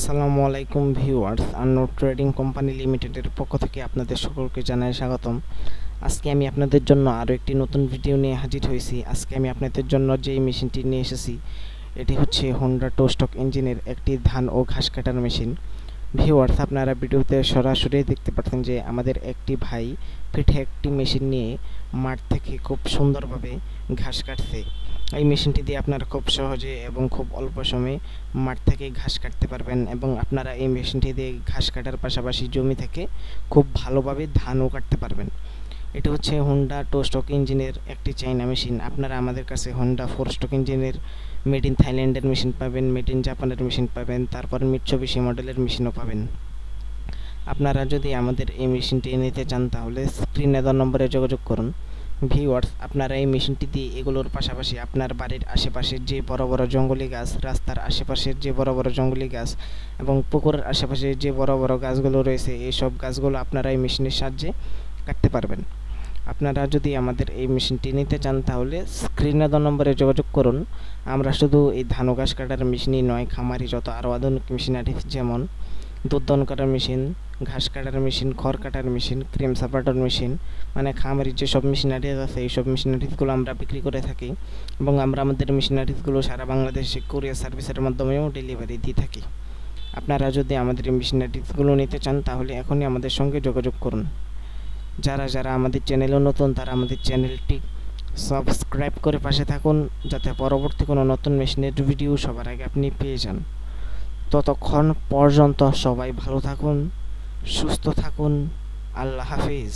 আসসালামু আলাইকুম viewers, আন্নোর trading company লিমিটেডের পক্ষ থেকে আপনাদের সকলকে জানাই স্বাগতম। আজকে আমি আপনাদের জন্য আরও একটি নতুন ভিডিও নিয়ে হাজির হয়েছি। আজকে আমি আপনাদের জন্য যেই মেশিনটি নিয়ে এসেছি এটি হচ্ছে হোন্ডা টো স্টক ইঞ্জিনের একটি ধান ও ঘাস কাটার মেশিন। ভিউয়ার্স, আপনারা ভিডিওতে সরাসরি দেখতে পাচ্ছেন যে আমাদের একটি ভাই পিঠে একটি মেশিন নিয়ে মাঠ থেকে খুব সুন্দরভাবে ঘাস কাটছে। এই মেশিনটি দিয়ে আপনারা খুব সহজে এবং খুব অল্প সময়ে মাঠ থেকে ঘাস কাটতে পারবেন এবং আপনারা এই মেশিনটি দিয়ে ঘাস কাটার পাশাপাশি জমি থেকে খুব ভালোভাবে ধানও কাটতে পারবেন। এটি হচ্ছে হোন্ডা টো স্টক ইঞ্জিনের একটি চাইনা মেশিন। আপনারা আমাদের কাছে হোন্ডা 4 স্টক ইঞ্জিনের মেড ইন থাইল্যান্ডের মেশিন পাবেন, মেড ইন জাপানের মেশিন পাবেন, তারপর মিৎসুবিশি মডেলের মেশিনও পাবেন। আপনারা যদি আমাদের এই মেশিনটি নিতে চান তাহলে স্ক্রিনে দেওয়া নম্বরে যোগাযোগ করুন। ভিউয়ার্স, আপনারা এই মেশিনটি দিয়ে এগুলোর পাশাপাশি আপনার বাড়ির আশেপাশের যে বড় বড় জঙ্গলি গাছ, রাস্তার আশেপাশের যে বড় বড় জঙ্গলি গাছ এবং পুকুরের আশেপাশে যে বড় বড় গাছগুলো রয়েছে এইসব গাছগুলো আপনারা এই মেশিনের সাহায্যে কাটতে পারবেন। আপনারা যদি আমাদের এই মেশিনটি নিতে চান তাহলে স্ক্রিনে দেওয়া নম্বরে যোগাযোগ করুন। আমরা শুধু এই ধান ও ঘাস কাটার মেশিনই নয়, খামারি যত আরও আধুনিক মেশিনারি যেমন দুধ দহন কাটার মেশিন, ঘাস কাটার মেশিন, খড় কাটার মেশিন, ক্রিম সাপাটার মেশিন, মানে খামারির যেসব মেশিনারিজ আছে এইসব মেশিনারিজগুলো আমরা বিক্রি করে থাকি এবং আমরা আমাদের মেশিনারিজগুলো সারা বাংলাদেশে কুরিয়ার সার্ভিসের মাধ্যমেও ডেলিভারি দিয়ে থাকি। আপনারা যদি আমাদের এই মেশিনারিজগুলো নিতে চান তাহলে এখনই আমাদের সঙ্গে যোগাযোগ করুন। যারা যারা আমাদের চ্যানেলে নতুন তারা আমাদের চ্যানেলটি সাবস্ক্রাইব করে পাশে থাকুন, যাতে পরবর্তী কোনো নতুন মেশিনের ভিডিও সবার আগে আপনি পেয়ে যান। ততক্ষণ পর্যন্ত সবাই ভালো থাকুন, সুস্থ থাকুন। আল্লাহ হাফিজ।